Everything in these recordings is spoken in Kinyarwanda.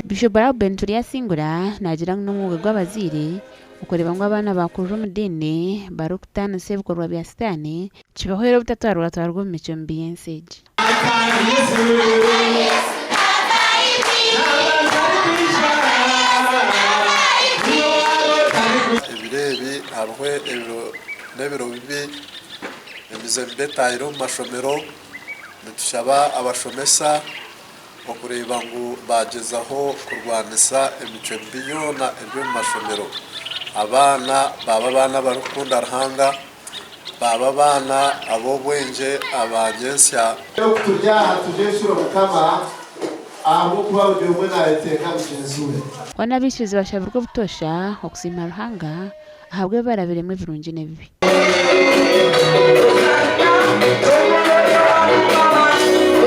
Biishopu Benturi yasingura nagira n'umwuga gw'abazaire ukoreba ngo abana bakuru omudiini barukutana sebikorwa bya sitani kibahoera butatwarwa twarwa mu mico mbi y'ensi. Ebirebi harwe nebiro bibi emizembe tayiro mu mashomero nitushaba abashomesa okureba ngo bagezaho kurwanisa imico mbi yona iri mu mashomero. Abana baba bana barukunda Ruhanga, baba bana abo bwenje abanyensya turyaha tujeshuro mukama abo kuba ujyomwe na eteka bishensure Wana bishyuzi bashabirwa butosha okusima Ruhanga ahabwe barabiremwe birungi nebibi.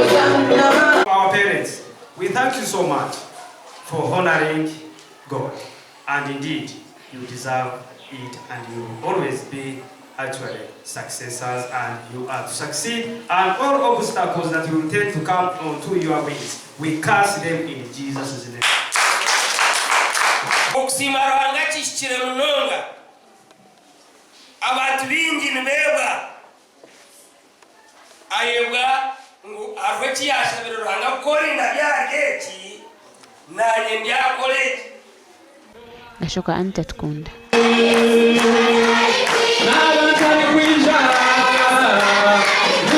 Our parents, we thank you so much for honoring God, and indeed you deserve it, and you will always be actually successors, and you are to succeed, and all obstacles that will tend to come onto your ways, we cast them in Jesus' name. Okusima Ruhanga kishikire munonga abantu bingi nibeba ayebwa ngo arwe kiyashabira Ruhanga kori na byageki nanye ndyakoleki Nashoka anta tukunda. n'abatari kwinjira